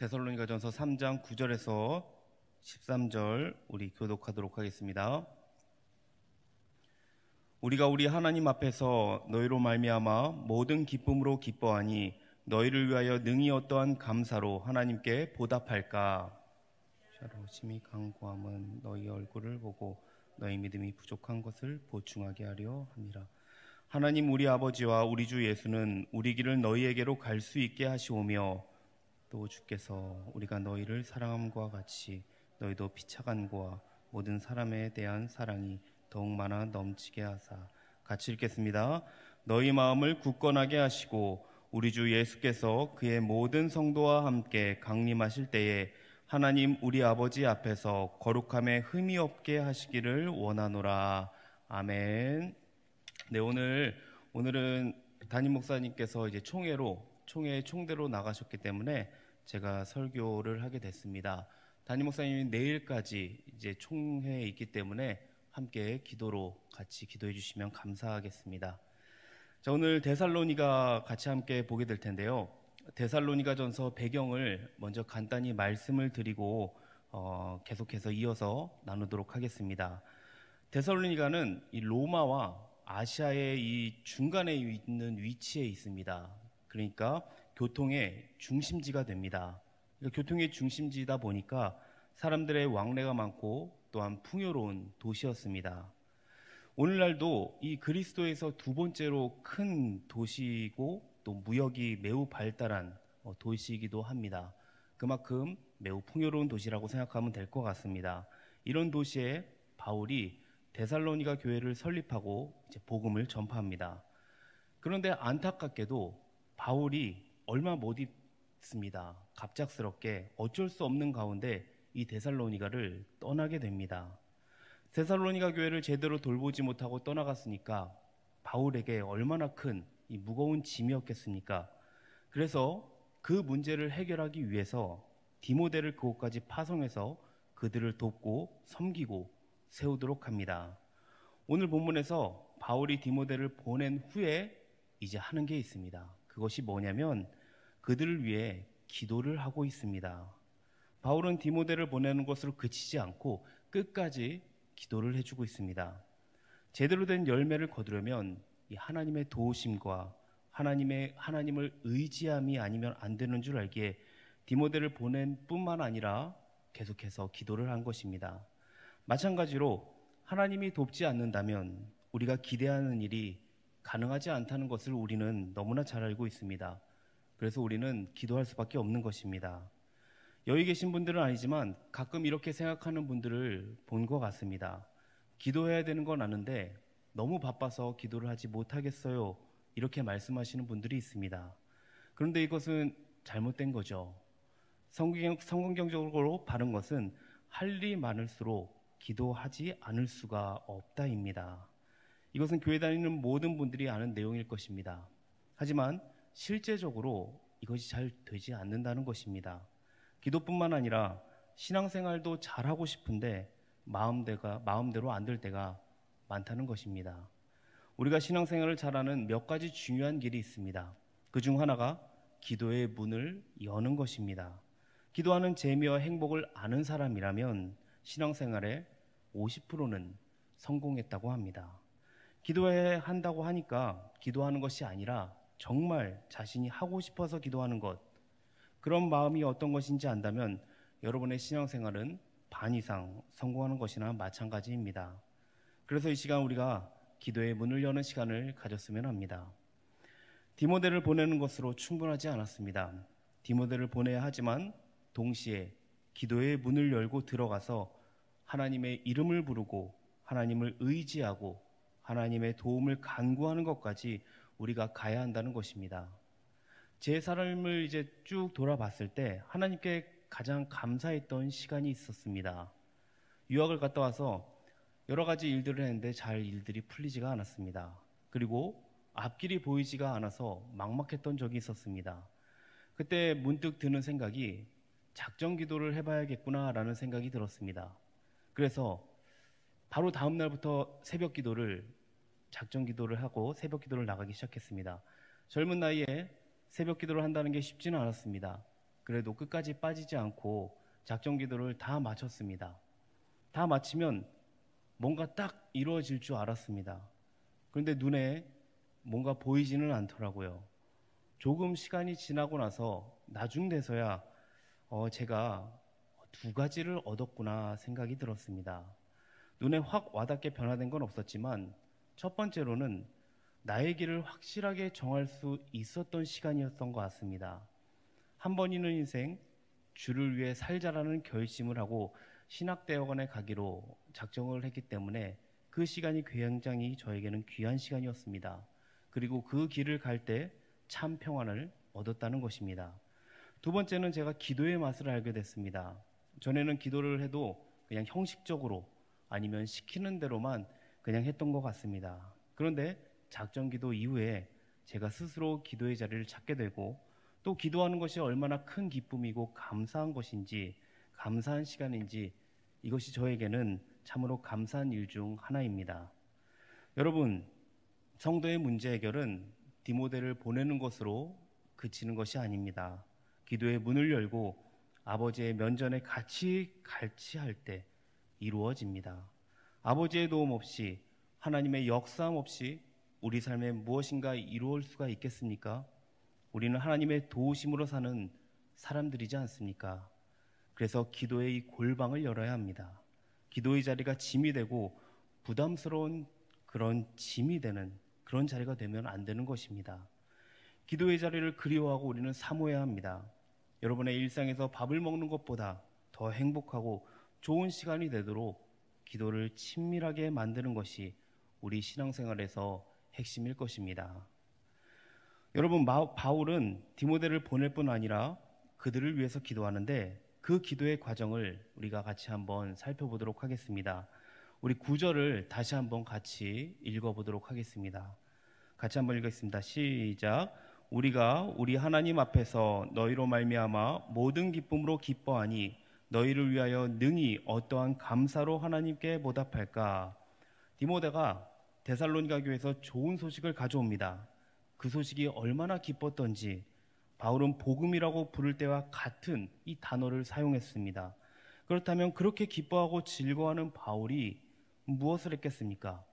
데살로니가전서 3장 9절에서 13절 우리 교독하도록 하겠습니다. 우리가 우리 하나님 앞에서 너희로 말미암아 모든 기쁨으로 기뻐하니 너희를 위하여 능히 어떠한 감사로 하나님께 보답할까? 심히 간구함은 너희 얼굴을 보고 너희 믿음이 부족한 것을 보충하게 하려 함이라. 하나님 우리 아버지와 우리 주 예수는 우리 길을 너희에게로 갈 수 있게 하시오며 또 주께서 우리가 너희를 사랑함과 같이 너희도 피차간과 모든 사람에 대한 사랑이 더욱 많아 넘치게 하사. 같이 읽겠습니다. 너희 마음을 굳건하게 하시고 우리 주 예수께서 그의 모든 성도와 함께 강림하실 때에 하나님 우리 아버지 앞에서 거룩함에 흠이 없게 하시기를 원하노라. 아멘. 네, 오늘은 담임 목사님께서 이제 총대로 나가셨기 때문에 제가 설교를 하게 됐습니다. 담임 목사님이 내일까지 이제 총회에 있기 때문에 함께 기도로 같이 기도해 주시면 감사하겠습니다. 자, 오늘 데살로니가 같이 함께 보게 될 텐데요. 데살로니가전서 배경을 먼저 간단히 말씀을 드리고 계속해서 이어서 나누도록 하겠습니다. 데살로니가는 이 로마와 아시아의 이 중간에 있는 위치에 있습니다. 그러니까 교통의 중심지가 됩니다. 그러니까 교통의 중심지다 보니까 사람들의 왕래가 많고 또한 풍요로운 도시였습니다. 오늘날도 이 그리스도에서 두 번째로 큰 도시이고 또 무역이 매우 발달한 도시이기도 합니다. 그만큼 매우 풍요로운 도시라고 생각하면 될 것 같습니다. 이런 도시에 바울이 데살로니가 교회를 설립하고 이제 복음을 전파합니다. 그런데 안타깝게도 바울이 얼마 못 있습니다. 갑작스럽게 어쩔 수 없는 가운데 이 데살로니가를 떠나게 됩니다. 데살로니가 교회를 제대로 돌보지 못하고 떠나갔으니까 바울에게 얼마나 큰 이 무거운 짐이었겠습니까? 그래서 그 문제를 해결하기 위해서 디모데를 그곳까지 파송해서 그들을 돕고 섬기고 세우도록 합니다. 오늘 본문에서 바울이 디모데를 보낸 후에 이제 하는 게 있습니다. 그것이 뭐냐면 그들을 위해 기도를 하고 있습니다. 바울은 디모데를 보내는 것으로 그치지 않고 끝까지 기도를 해주고 있습니다. 제대로 된 열매를 거두려면 이 하나님의 도우심과 하나님을 의지함이 아니면 안 되는 줄 알기에 디모데를 보낸 뿐만 아니라 계속해서 기도를 한 것입니다. 마찬가지로 하나님이 돕지 않는다면 우리가 기대하는 일이 가능하지 않다는 것을 우리는 너무나 잘 알고 있습니다. 그래서 우리는 기도할 수밖에 없는 것입니다. 여기 계신 분들은 아니지만 가끔 이렇게 생각하는 분들을 본 것 같습니다. 기도해야 되는 건 아는데 너무 바빠서 기도를 하지 못하겠어요. 이렇게 말씀하시는 분들이 있습니다. 그런데 이것은 잘못된 거죠. 성경적으로 바른 것은 할 일이 많을수록 기도하지 않을 수가 없다입니다. 이것은 교회 다니는 모든 분들이 아는 내용일 것입니다. 하지만 실제적으로 이것이 잘 되지 않는다는 것입니다. 기도뿐만 아니라 신앙생활도 잘하고 싶은데 마음대로 안 될 때가 많다는 것입니다. 우리가 신앙생활을 잘하는 몇 가지 중요한 길이 있습니다. 그중 하나가 기도의 문을 여는 것입니다. 기도하는 재미와 행복을 아는 사람이라면 신앙생활의 50%는 성공했다고 합니다. 기도해야 한다고 하니까 기도하는 것이 아니라 정말 자신이 하고 싶어서 기도하는 것, 그런 마음이 어떤 것인지 안다면 여러분의 신앙생활은 반 이상 성공하는 것이나 마찬가지입니다. 그래서 이 시간 우리가 기도의 문을 여는 시간을 가졌으면 합니다. 디모데를 보내는 것으로 충분하지 않았습니다. 디모데를 보내야 하지만 동시에 기도의 문을 열고 들어가서 하나님의 이름을 부르고 하나님을 의지하고 하나님의 도움을 간구하는 것까지 우리가 가야 한다는 것입니다. 제 삶을 이제 쭉 돌아봤을 때 하나님께 가장 감사했던 시간이 있었습니다. 유학을 갔다 와서 여러 가지 일들을 했는데 잘 일들이 풀리지가 않았습니다. 그리고 앞길이 보이지가 않아서 막막했던 적이 있었습니다. 그때 문득 드는 생각이 작정 기도를 해봐야겠구나라는 생각이 들었습니다. 그래서 바로 다음 날부터 작정 기도를 하고 새벽 기도를 나가기 시작했습니다. 젊은 나이에 새벽 기도를 한다는 게 쉽지는 않았습니다. 그래도 끝까지 빠지지 않고 작전 기도를 다 마쳤습니다. 다 마치면 뭔가 딱 이루어질 줄 알았습니다. 그런데 눈에 뭔가 보이지는 않더라고요. 조금 시간이 지나고 나서 나중 돼서야 제가 두 가지를 얻었구나 생각이 들었습니다. 눈에 확 와닿게 변화된 건 없었지만 첫 번째로는 나의 길을 확실하게 정할 수 있었던 시간이었던 것 같습니다. 한 번이는 인생 주를 위해 살자라는 결심을 하고 신학대학원에 가기로 작정을 했기 때문에 그 시간이 굉장히 저에게는 귀한 시간이었습니다. 그리고 그 길을 갈 때 참 평안을 얻었다는 것입니다. 두 번째는 제가 기도의 맛을 알게 됐습니다. 전에는 기도를 해도 그냥 형식적으로 아니면 시키는 대로만 그냥 했던 것 같습니다. 그런데 작전 기도 이후에 제가 스스로 기도의 자리를 찾게 되고 또 기도하는 것이 얼마나 큰 기쁨이고 감사한 것인지, 감사한 시간인지, 이것이 저에게는 참으로 감사한 일 중 하나입니다. 여러분, 성도의 문제 해결은 디모데를 보내는 것으로 그치는 것이 아닙니다. 기도의 문을 열고 아버지의 면전에 같이 갈치할 때 이루어집니다. 아버지의 도움 없이, 하나님의 역사함 없이 우리 삶에 무엇인가 이루어질 수가 있겠습니까? 우리는 하나님의 도우심으로 사는 사람들이지 않습니까? 그래서 기도의 이 골방을 열어야 합니다. 기도의 자리가 짐이 되고 부담스러운 그런 짐이 되는 그런 자리가 되면 안 되는 것입니다. 기도의 자리를 그리워하고 우리는 사모해야 합니다. 여러분의 일상에서 밥을 먹는 것보다 더 행복하고 좋은 시간이 되도록 기도를 친밀하게 만드는 것이 우리 신앙생활에서 핵심일 것입니다. 여러분, 바울은 디모데를 보낼 뿐 아니라 그들을 위해서 기도하는데 그 기도의 과정을 우리가 같이 한번 살펴보도록 하겠습니다. 우리 9절을 다시 한번 같이 읽어보도록 하겠습니다. 같이 한번 읽겠습니다. 시작. 우리가 우리 하나님 앞에서 너희로 말미암아 모든 기쁨으로 기뻐하니 너희를 위하여 능히 어떠한 감사로 하나님께 보답할까. 디모데가 데살로니가 교회에서 좋은 소식을 가져옵니다. 그 소식이 얼마나 기뻤던지 바울은 복음이라고 부를 때와 같은 이 단어를 사용했습니다. 그렇다면 그렇게 기뻐하고 즐거워하는 바울이 무엇을 했겠습니까?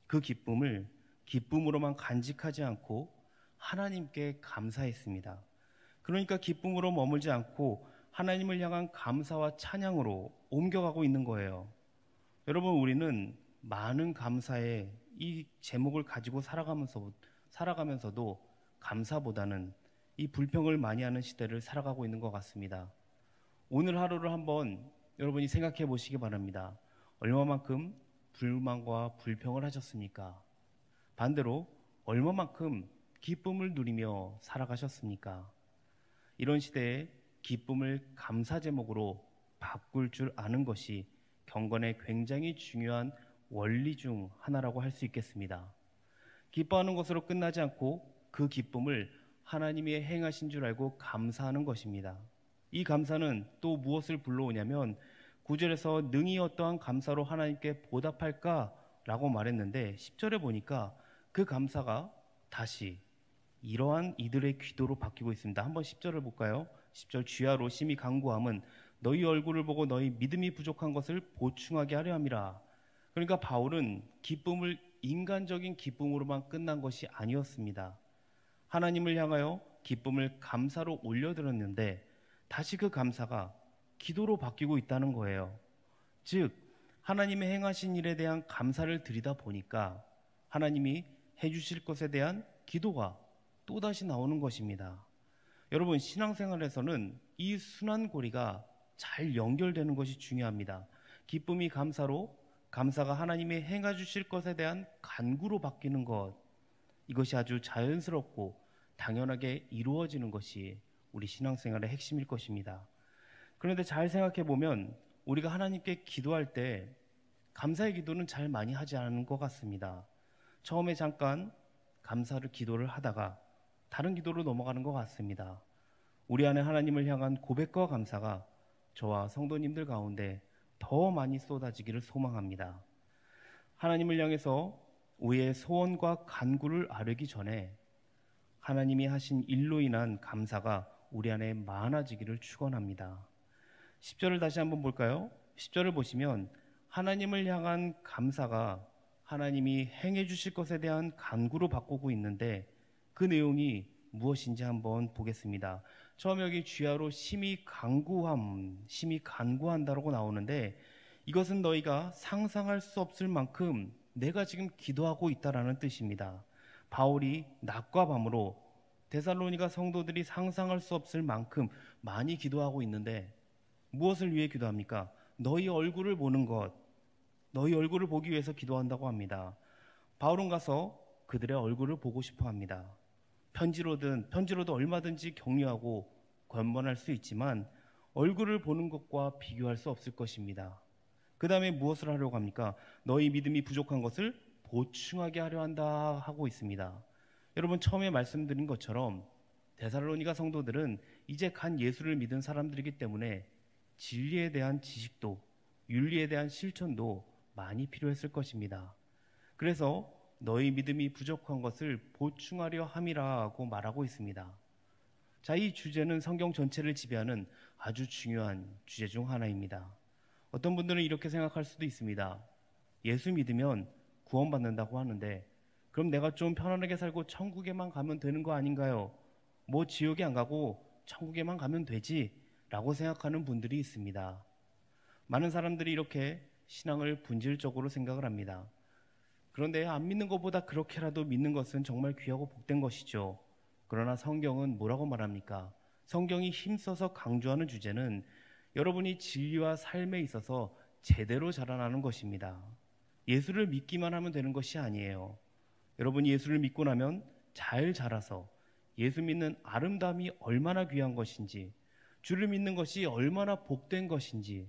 그 기쁨을 기쁨으로만 간직하지 않고 하나님께 감사했습니다. 그러니까 기쁨으로 머물지 않고 하나님을 향한 감사와 찬양으로 옮겨가고 있는 거예요. 여러분, 우리는 많은 감사의 이 제목을 가지고 살아가면서도 감사보다는 이 불평을 많이 하는 시대를 살아가고 있는 것 같습니다. 오늘 하루를 한번 여러분이 생각해 보시기 바랍니다. 얼마만큼 불만과 불평을 하셨습니까? 반대로 얼마만큼 기쁨을 누리며 살아가셨습니까? 이런 시대에 기쁨을 감사 제목으로 바꿀 줄 아는 것이 경건의 굉장히 중요한 원리 중 하나라고 할 수 있겠습니다. 기뻐하는 것으로 끝나지 않고 그 기쁨을 하나님이 행하신 줄 알고 감사하는 것입니다. 이 감사는 또 무엇을 불러오냐면 9절에서 능히 어떠한 감사로 하나님께 보답할까라고 말했는데 10절에 보니까 그 감사가 다시 이러한 이들의 기도로 바뀌고 있습니다. 한번 10절을 볼까요? 10절 주야로 심히 간구함은 너희 얼굴을 보고 너희 믿음이 부족한 것을 보충하게 하려 함이라. 그러니까 바울은 기쁨을 인간적인 기쁨으로만 끝난 것이 아니었습니다. 하나님을 향하여 기쁨을 감사로 올려드렸는데 다시 그 감사가 기도로 바뀌고 있다는 거예요. 즉 하나님의 행하신 일에 대한 감사를 드리다 보니까 하나님이 해주실 것에 대한 기도가 또다시 나오는 것입니다. 여러분, 신앙생활에서는 이 순환고리가 잘 연결되는 것이 중요합니다. 기쁨이 감사로, 감사가 하나님이 행해 주실 것에 대한 간구로 바뀌는 것, 이것이 아주 자연스럽고 당연하게 이루어지는 것이 우리 신앙생활의 핵심일 것입니다. 그런데 잘 생각해 보면 우리가 하나님께 기도할 때 감사의 기도는 잘 많이 하지 않은 것 같습니다. 처음에 잠깐 감사를 기도를 하다가 다른 기도로 넘어가는 것 같습니다. 우리 안에 하나님을 향한 고백과 감사가 저와 성도님들 가운데 더 많이 쏟아지기를 소망합니다. 하나님을 향해서 우리의 소원과 간구를 아뢰기 전에 하나님이 하신 일로 인한 감사가 우리 안에 많아지기를 축원합니다. 10절을 다시 한번 볼까요? 10절을 보시면 하나님을 향한 감사가 하나님이 행해 주실 것에 대한 간구로 바꾸고 있는데 그 내용이 무엇인지 한번 보겠습니다. 처음 여기 주야로 심히 간구한다라고 나오는데 이것은 너희가 상상할 수 없을 만큼 내가 지금 기도하고 있다라는 뜻입니다. 바울이 낮과 밤으로 데살로니가 성도들이 상상할 수 없을 만큼 많이 기도하고 있는데 무엇을 위해 기도합니까? 너희 얼굴을 보는 것, 너희 얼굴을 보기 위해서 기도한다고 합니다. 바울은 가서 그들의 얼굴을 보고 싶어 합니다. 편지로도 얼마든지 격려하고 권면할 수 있지만 얼굴을 보는 것과 비교할 수 없을 것입니다. 그 다음에 무엇을 하려고 합니까? 너희 믿음이 부족한 것을 보충하게 하려 한다 하고 있습니다. 여러분 처음에 말씀드린 것처럼 데살로니가 성도들은 이제 간 예수를 믿은 사람들이기 때문에 진리에 대한 지식도 윤리에 대한 실천도 많이 필요했을 것입니다. 그래서 너희 믿음이 부족한 것을 보충하려 함이라고 말하고 있습니다. 자, 이 주제는 성경 전체를 지배하는 아주 중요한 주제 중 하나입니다. 어떤 분들은 이렇게 생각할 수도 있습니다. 예수 믿으면 구원받는다고 하는데 그럼 내가 좀 편안하게 살고 천국에만 가면 되는 거 아닌가요? 뭐 지옥에 안 가고 천국에만 가면 되지 라고 생각하는 분들이 있습니다. 많은 사람들이 이렇게 신앙을 본질적으로 생각을 합니다. 그런데 안 믿는 것보다 그렇게라도 믿는 것은 정말 귀하고 복된 것이죠. 그러나 성경은 뭐라고 말합니까? 성경이 힘써서 강조하는 주제는 여러분이 진리와 삶에 있어서 제대로 자라나는 것입니다. 예수를 믿기만 하면 되는 것이 아니에요. 여러분이 예수를 믿고 나면 잘 자라서 예수 믿는 아름다움이 얼마나 귀한 것인지, 주를 믿는 것이 얼마나 복된 것인지,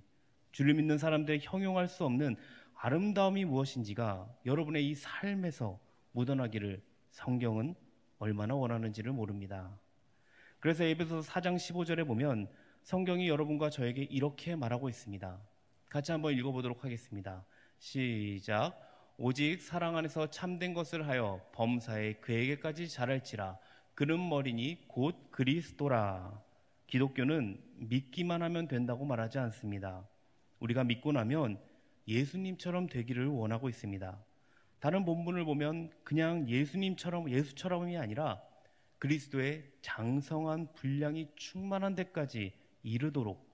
주를 믿는 사람들이 형용할 수 없는 아름다움이 무엇인지가 여러분의 이 삶에서 묻어나기를 성경은 얼마나 원하는지를 모릅니다. 그래서 에베소서 4장 15절에 보면 성경이 여러분과 저에게 이렇게 말하고 있습니다. 같이 한번 읽어보도록 하겠습니다. 시작. 오직 사랑 안에서 참된 것을 하여 범사에 그에게까지 자랄지라. 그는 머리니 곧 그리스도라. 기독교는 믿기만 하면 된다고 말하지 않습니다. 우리가 믿고 나면 예수님처럼 되기를 원하고 있습니다. 다른 본문을 보면 그냥 예수처럼이 아니라 그리스도의 장성한 분량이 충만한 데까지 이르도록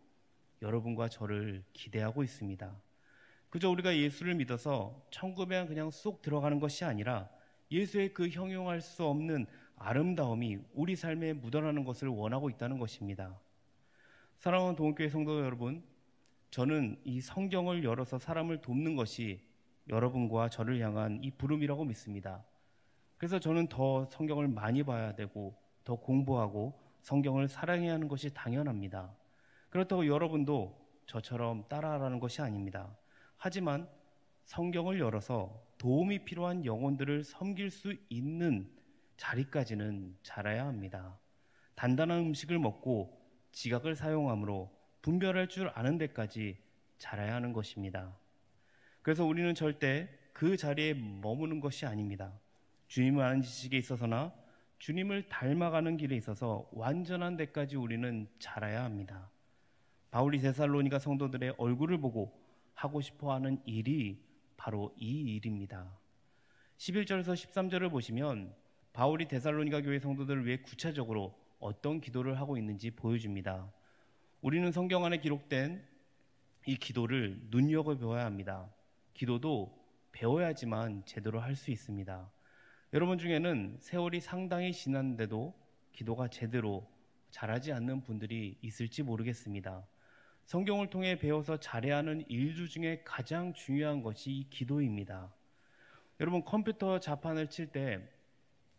여러분과 저를 기대하고 있습니다. 그저 우리가 예수를 믿어서 천국에 그냥 쏙 들어가는 것이 아니라 예수의 그 형용할 수 없는 아름다움이 우리 삶에 묻어나는 것을 원하고 있다는 것입니다. 사랑하는 동원교회 성도 여러분, 저는 이 성경을 열어서 사람을 돕는 것이 여러분과 저를 향한 이 부름이라고 믿습니다. 그래서 저는 더 성경을 많이 봐야 되고 더 공부하고 성경을 사랑해야 하는 것이 당연합니다. 그렇다고 여러분도 저처럼 따라하라는 것이 아닙니다. 하지만 성경을 열어서 도움이 필요한 영혼들을 섬길 수 있는 자리까지는 자라야 합니다. 단단한 음식을 먹고 지각을 사용함으로 분별할 줄 아는 데까지 자라야 하는 것입니다. 그래서 우리는 절대 그 자리에 머무는 것이 아닙니다. 주님을 아는 지식에 있어서나 주님을 닮아가는 길에 있어서 완전한 데까지 우리는 자라야 합니다. 바울이 데살로니가 성도들의 얼굴을 보고 하고 싶어하는 일이 바로 이 일입니다. 11절에서 13절을 보시면 바울이 데살로니가 교회 성도들을 위해 구체적으로 어떤 기도를 하고 있는지 보여줍니다. 우리는 성경 안에 기록된 이 기도를 눈여겨보아야 합니다. 기도도 배워야지만 제대로 할 수 있습니다. 여러분 중에는 세월이 상당히 지났는데도 기도가 제대로 잘하지 않는 분들이 있을지 모르겠습니다. 성경을 통해 배워서 잘해야 하는 일주 중에 가장 중요한 것이 이 기도입니다. 여러분 컴퓨터 자판을 칠 때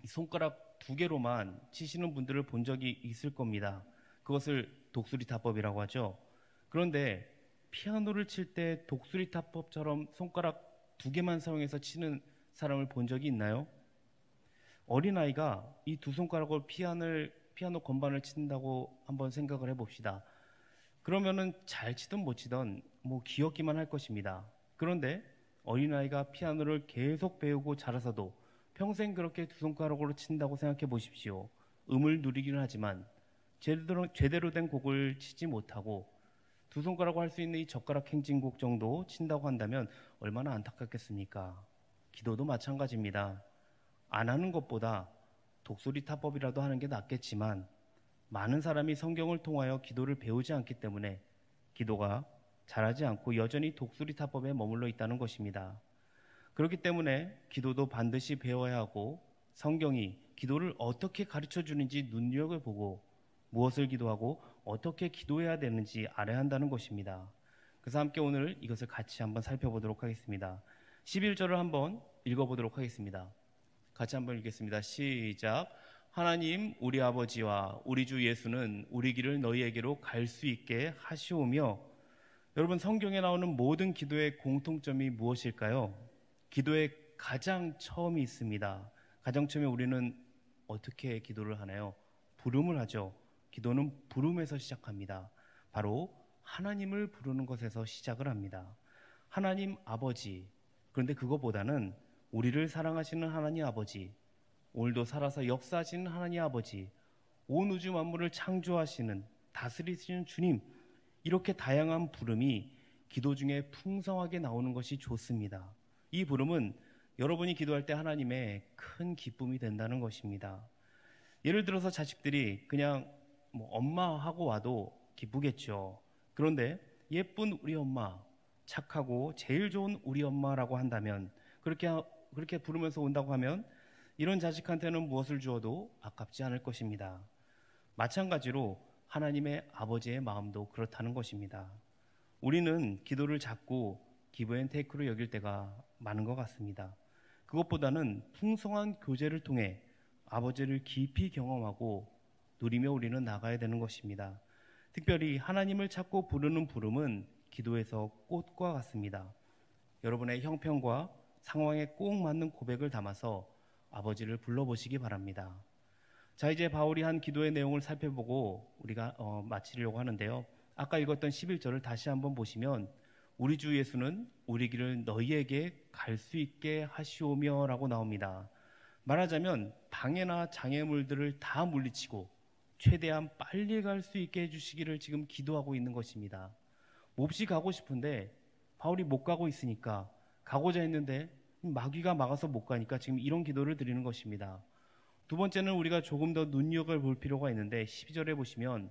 손가락 2개로만 치시는 분들을 본 적이 있을 겁니다. 그것을 독수리타법이라고 하죠. 그런데 피아노를 칠 때 독수리타법처럼 손가락 2개만 사용해서 치는 사람을 본 적이 있나요? 어린아이가 이 2손가락으로 피아노 건반을 친다고 한번 생각을 해봅시다. 그러면은 잘 치든 못 치든 뭐 귀엽기만 할 것입니다. 그런데 어린아이가 피아노를 계속 배우고 자라서도 평생 그렇게 2손가락으로 친다고 생각해 보십시오. 음을 누리기는 하지만 제대로 된 곡을 치지 못하고 두 손가락으로 할 수 있는 이 젓가락 행진곡 정도 친다고 한다면 얼마나 안타깝겠습니까? 기도도 마찬가지입니다. 안 하는 것보다 독수리 타법이라도 하는 게 낫겠지만 많은 사람이 성경을 통하여 기도를 배우지 않기 때문에 기도가 잘하지 않고 여전히 독수리 타법에 머물러 있다는 것입니다. 그렇기 때문에 기도도 반드시 배워야 하고 성경이 기도를 어떻게 가르쳐 주는지 눈여겨보고 무엇을 기도하고 어떻게 기도해야 되는지 알아야 한다는 것입니다. 그래서 함께 오늘 이것을 같이 한번 살펴보도록 하겠습니다. 11절을 한번 읽어보도록 하겠습니다. 같이 한번 읽겠습니다. 시작. 하나님 우리 아버지와 우리 주 예수는 우리 길을 너희에게로 갈 수 있게 하시오며. 여러분, 성경에 나오는 모든 기도의 공통점이 무엇일까요? 기도의 가장 처음이 있습니다. 가장 처음에 우리는 어떻게 기도를 하나요? 부름을 하죠. 기도는 부름에서 시작합니다. 바로 하나님을 부르는 것에서 시작을 합니다. 하나님 아버지. 그런데 그것보다는 우리를 사랑하시는 하나님 아버지, 오늘도 살아서 역사하시는 하나님 아버지, 온 우주 만물을 창조하시는 다스리시는 주님, 이렇게 다양한 부름이 기도 중에 풍성하게 나오는 것이 좋습니다. 이 부름은 여러분이 기도할 때 하나님의 큰 기쁨이 된다는 것입니다. 예를 들어서 자식들이 그냥 엄마하고 와도 기쁘겠죠. 그런데 예쁜 우리 엄마, 착하고 제일 좋은 우리 엄마라고 한다면, 그렇게 부르면서 온다고 하면 이런 자식한테는 무엇을 주어도 아깝지 않을 것입니다. 마찬가지로 하나님의 아버지의 마음도 그렇다는 것입니다. 우리는 기도를 자꾸 기브앤테이크로 여길 때가 많은 것 같습니다. 그것보다는 풍성한 교제를 통해 아버지를 깊이 경험하고 누리며 우리는 나가야 되는 것입니다. 특별히 하나님을 찾고 부르는 부름은 기도에서 꽃과 같습니다. 여러분의 형편과 상황에 꼭 맞는 고백을 담아서 아버지를 불러보시기 바랍니다. 자, 이제 바울이 한 기도의 내용을 살펴보고 우리가 마치려고 하는데요. 아까 읽었던 11절을 다시 한번 보시면 우리 주 예수는 우리 길을 너희에게 갈 수 있게 하시오며 라고 나옵니다. 말하자면 방해나 장애물들을 다 물리치고 최대한 빨리 갈 수 있게 해주시기를 지금 기도하고 있는 것입니다. 몹시 가고 싶은데 바울이 못 가고 있으니까, 가고자 했는데 마귀가 막아서 못 가니까 지금 이런 기도를 드리는 것입니다. 두 번째는 우리가 조금 더 눈여겨볼 필요가 있는데 12절에 보시면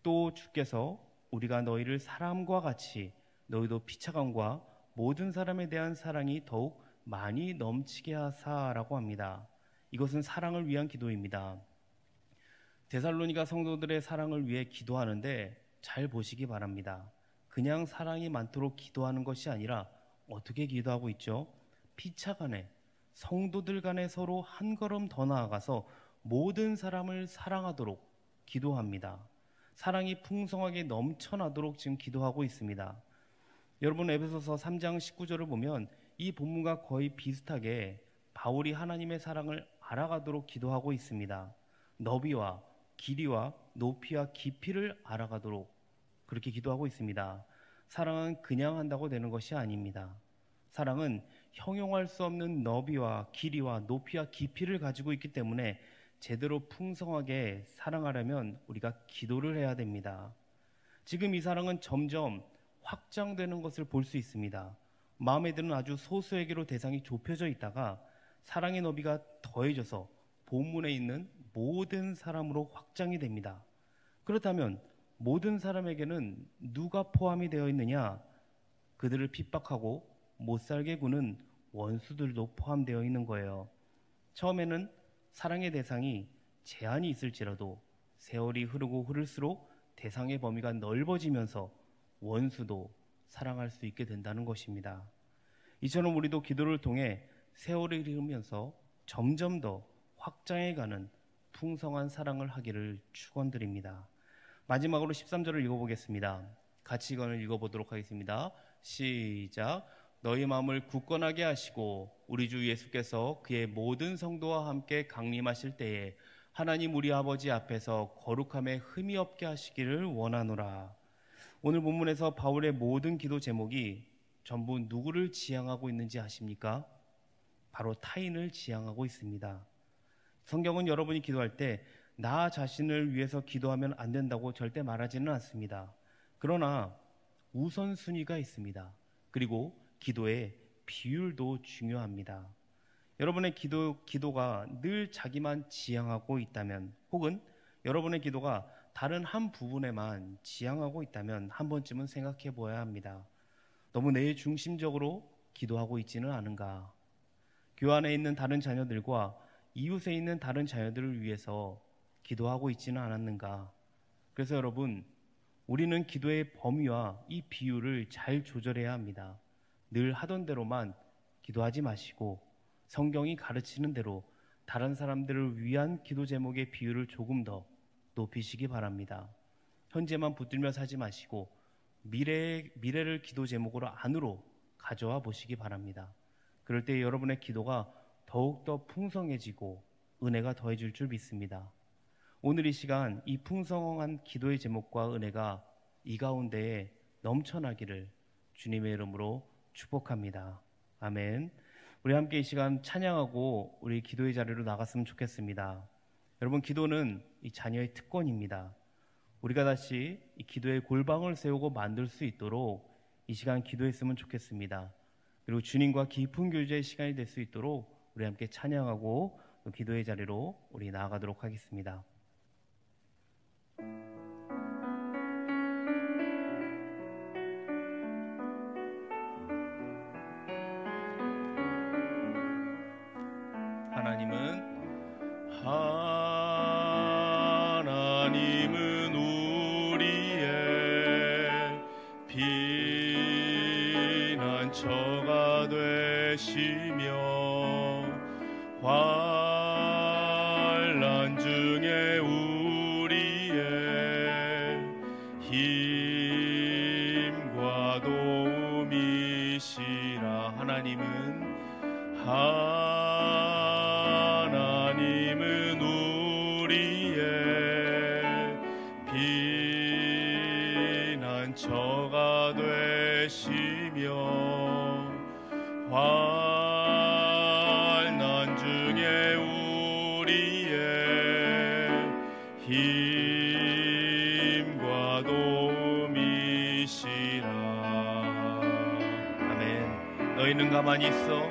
또 주께서 우리가 너희를 사람과 같이 너희도 피차감과 모든 사람에 대한 사랑이 더욱 많이 넘치게 하사라고 합니다. 이것은 사랑을 위한 기도입니다. 데살로니가 성도들의 사랑을 위해 기도하는데 잘 보시기 바랍니다. 그냥 사랑이 많도록 기도하는 것이 아니라 어떻게 기도하고 있죠? 피차 간에, 성도들 간에 서로 한 걸음 더 나아가서 모든 사람을 사랑하도록 기도합니다. 사랑이 풍성하게 넘쳐나도록 지금 기도하고 있습니다. 여러분, 에베소서 3장 19절을 보면 이 본문과 거의 비슷하게 바울이 하나님의 사랑을 알아가도록 기도하고 있습니다. 너비와 길이와 높이와 깊이를 알아가도록 그렇게 기도하고 있습니다. 사랑은 그냥 한다고 되는 것이 아닙니다. 사랑은 형용할 수 없는 너비와 길이와 높이와 깊이를 가지고 있기 때문에 제대로 풍성하게 사랑하려면 우리가 기도를 해야 됩니다. 지금 이 사랑은 점점 확장되는 것을 볼 수 있습니다. 마음에 드는 아주 소수에게로 대상이 좁혀져 있다가 사랑의 너비가 더해져서 본문에 있는 모든 사람으로 확장이 됩니다. 그렇다면 모든 사람에게는 누가 포함이 되어 있느냐? 그들을 핍박하고 못살게 구는 원수들도 포함되어 있는 거예요. 처음에는 사랑의 대상이 제한이 있을지라도 세월이 흐르고 흐를수록 대상의 범위가 넓어지면서 원수도 사랑할 수 있게 된다는 것입니다. 이처럼 우리도 기도를 통해 세월이 흐르면서 점점 더 확장해가는 풍성한 사랑을 하기를 축원드립니다. 마지막으로 13절을 읽어보겠습니다. 같이 이거를 읽어보도록 하겠습니다. 시작. 너희 마음을 굳건하게 하시고 우리 주 예수께서 그의 모든 성도와 함께 강림하실 때에 하나님 우리 아버지 앞에서 거룩함에 흠이 없게 하시기를 원하노라. 오늘 본문에서 바울의 모든 기도 제목이 전부 누구를 지향하고 있는지 아십니까? 바로 타인을 지향하고 있습니다. 성경은 여러분이 기도할 때 나 자신을 위해서 기도하면 안 된다고 절대 말하지는 않습니다. 그러나 우선순위가 있습니다. 그리고 기도의 비율도 중요합니다. 여러분의 기도가 늘 자기만 지향하고 있다면, 혹은 여러분의 기도가 다른 한 부분에만 지향하고 있다면 한 번쯤은 생각해 보아야 합니다. 너무 내 중심적으로 기도하고 있지는 않은가? 교회 안에 있는 다른 자녀들과 이웃에 있는 다른 자녀들을 위해서 기도하고 있지는 않았는가? 그래서 여러분, 우리는 기도의 범위와 이 비율을 잘 조절해야 합니다. 늘 하던 대로만 기도하지 마시고 성경이 가르치는 대로 다른 사람들을 위한 기도 제목의 비율을 조금 더 높이시기 바랍니다. 현재만 붙들며 사지 마시고 미래를 기도 제목으로 안으로 가져와 보시기 바랍니다. 그럴 때 여러분의 기도가 더욱더 풍성해지고 은혜가 더해질 줄 믿습니다. 오늘 이 시간 이 풍성한 기도의 제목과 은혜가 이 가운데에 넘쳐나기를 주님의 이름으로 축복합니다. 아멘. 우리 함께 이 시간 찬양하고 우리 기도의 자리로 나갔으면 좋겠습니다. 여러분, 기도는 이 자녀의 특권입니다. 우리가 다시 이 기도의 골방을 세우고 만들 수 있도록 이 시간 기도했으면 좋겠습니다. 그리고 주님과 깊은 교제의 시간이 될 수 있도록 우리 함께 찬양하고 기도의 자리로 우리 나아가도록 하겠습니다. 하나님은 우리의 피난처가 되시며 환난 중에 우리의 힘과 도움이시라. 하나님은 우리의 피난처가 되시며 환난 중에 우리의 힘과 도움이시라. 아멘. 너희는 가만히 있어.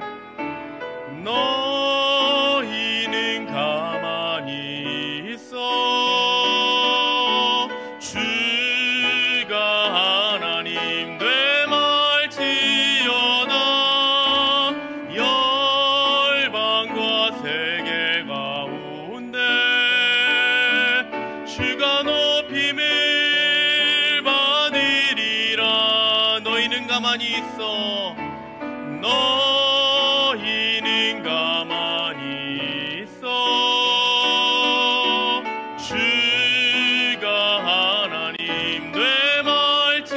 너희는 가만히 있어. 주가 하나님 되말지어다. 열방과 세계 가운데 주가 높임을 받으리라. 너희는 가만히 있어. 너희는 가만히 있어. 주가 하나님 되말지어다.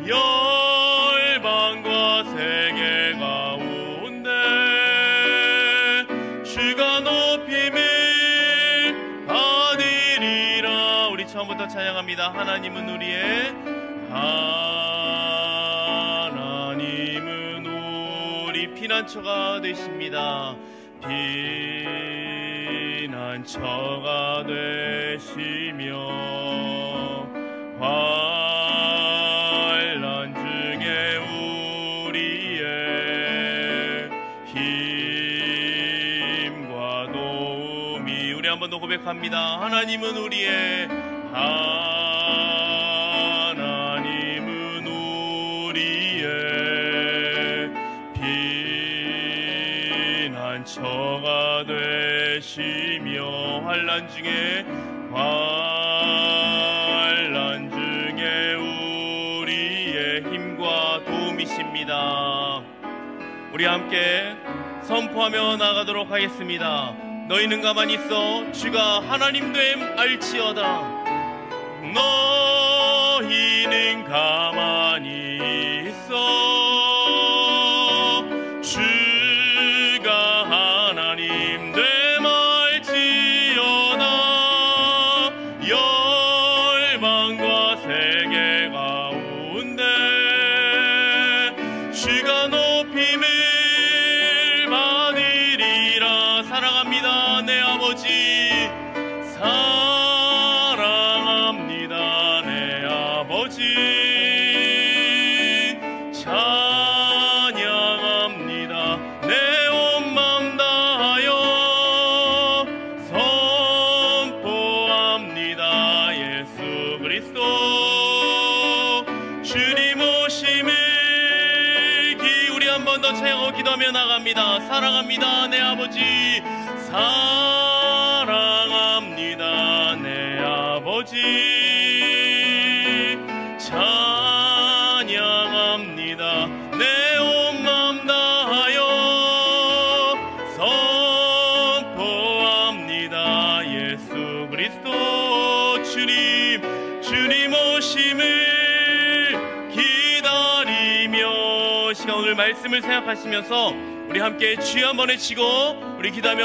열방과 세계 가운데 주가 높임을 받으리라. 우리 처음부터 찬양합니다. 하나님은 우리의 하나님은 우리 피난처가 되십니다. 피난처가 되시며 환난 중에 우리의 힘과 도움이. 우리 한 번 더 고백합니다. 하나님은 우리의 하나님은 우리의 피난처가 되시며 환난 중에 우리의 힘과 도움이십니다. 우리 함께 선포하며 나가도록 하겠습니다. 너희는 가만히 있어. 주가 하나님 됨 알지어다. 너희는 가만히 있어. 주가 하나님 됨 알지어다. 열방과 세계 가운데 주가 높임을 받으리라. 사랑합니다 내 아버지. 아버지 찬양합니다. 내 온 마음 다하여 선포합니다. 예수 그리스도 주님 오심을 우리 한 번 더 채워 기도하며 나갑니다. 사랑합니다 내 아버지, 사랑합니다 내 아버지, 찬양합니다. 내 온 마음 다하여 선포합니다. 예수 그리스도 주님 오심을 기다리며 시간 오늘 말씀을 생각하시면서 우리 함께 주여 한번 외치고 우리 기도하며